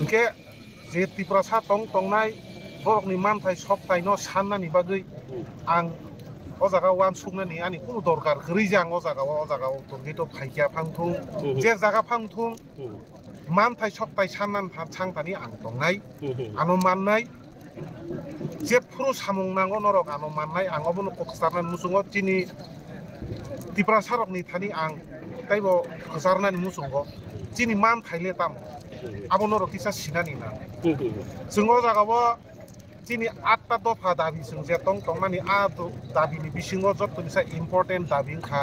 Ke je Tiprasa tongnai borokni manthai soptai no sannani bagui ang o jaga wan sungnani ani kuno dorkar grijang o jaga torgito phaikya phangthung je jaga phangthung manthai soptai sannan changtani ang tongnai ano mannai je phuru samung nango norok ano mannai ang obono koksarnan musungo chini Tiprasa rokni thani ang taibo khosarnani musungo chini manthai letam abono rokisa sinani na sungo jaga bo chini atta dofa dabi sungje tongmani a dabi ni bisingo jotto bisa important dabi kha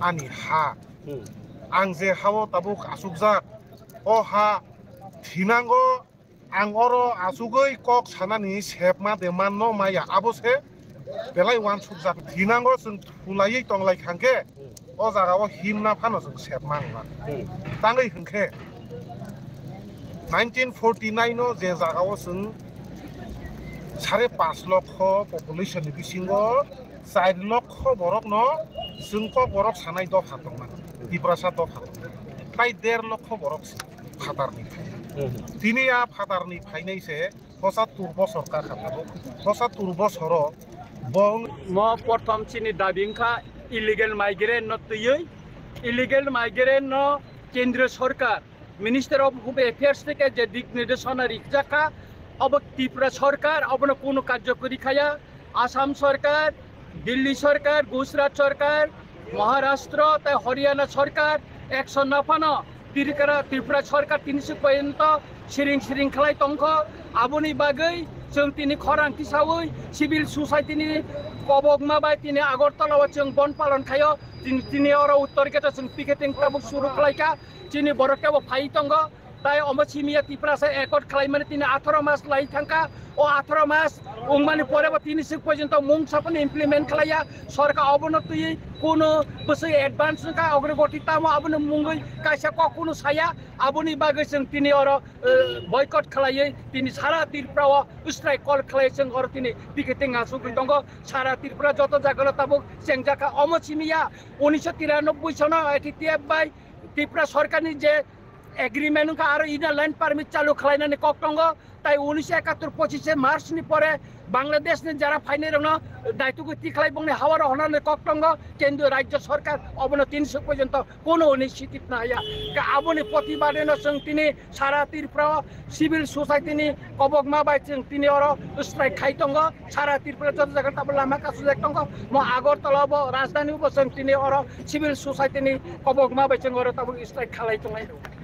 ani ha ang je hawo tabuk asukjak o ha thinango ang oro asugoi kok sanani sepma de manno maya abose belai wan sukjak thinango sung fulai tonglai khangke o jaga bo himna phano sung sepma ma tangai hingke 1949 no je jagao sung 5.5 লক্ষ population ni bisingo 4 লক্ষ borok no sungko borok sanai dofha tongman Tiprasa dofha tai 1.5 লক্ষ borok phatarni tini a phatarni phainai se 75 বছর ka khapabo 75 বছর bong mo prothom chini dabingkha illegal migrant no tuyoi illegal migrant no kendriyo sarkar Minister of Home Affairs থেকে যে দিক নির্দেশনা রিক্সাকা अब ত্রিপুরা সরকার অবন কোনো কার্যকরী খায়া আসাম সরকার দিল্লি সরকার গুজরাট সরকার মহারাষ্ট্র তাই হরিয়ানা সরকার একশো নাফানো ত্রিপুরা সরকার 300 পর্যন্ত সিরিং খালাই তংখ আবনি বাগৈ जों তিনি খরাং কিসাউই সিভিল সোসাইটিনি কবগমা বাই তিনি আগরতলাও जों বন পালন খায় তিনি অর উত্তর গেটা जों পিকেটিং তাবুক শুরু খালাইকা তিনি বরকেও ফাই তঙ্গ তাই অমসিমিয়া Tiprasa একট খালাই মানে তিনি 18 মাস লাই থাকা ও 18 মাস উংমানি পরে বা 300 পর্যন্ত মুং সাপন ইমপ্লিমেন্ট খালাইয়া সরকার অবনতি কোনো বসে অ্যাডভান্স কা অগ্রগতি তামো আবন মুঙ্গই কাইসা কখনো ছায়া আবনি বাগৈ जों তিনি অর বয়কট খালাইয়ে তিনি সারা ত্রিপুরা স্ট্রাইক কল খালাই जों অর তিনি পিকেটিং আসুক দঙ্গ সারা ত্রিপুরা যত জায়গা তাবুক চেংজাকা অমসিমিয়া 1993 সন এটিটিএফ বাই ত্রিপুরা সরকারনি যে एग्रीमेंट का आरो इना लैंड परमिट चालू खालायनानै कक्टंग ताई 1971 25 मार्च नि परे बांग्लादेश ने जरा फाइने रंग दायित्व ती खालाय बंगने हावार हनानै कक्टंग केंद्रीय राज्य सरकार अबन 300 पर्यंत कोनो निश्चित नाया का आबनि प्रतिबादेन जों तिनी सारा त्रिपुरा सिभिल सोसाइटी नि कबगमा बाय जों तिनी अर स्ट्राइक खाइतंग सारा त्रिपुरा जत जागा ताब लामा कासु जाक्तंग म आगरतला ब राजधानी ब जों तिनी अर सिभिल सोसाइटी नि कबगमा बाय जों अर ताब स्ट्राइक खालायतंग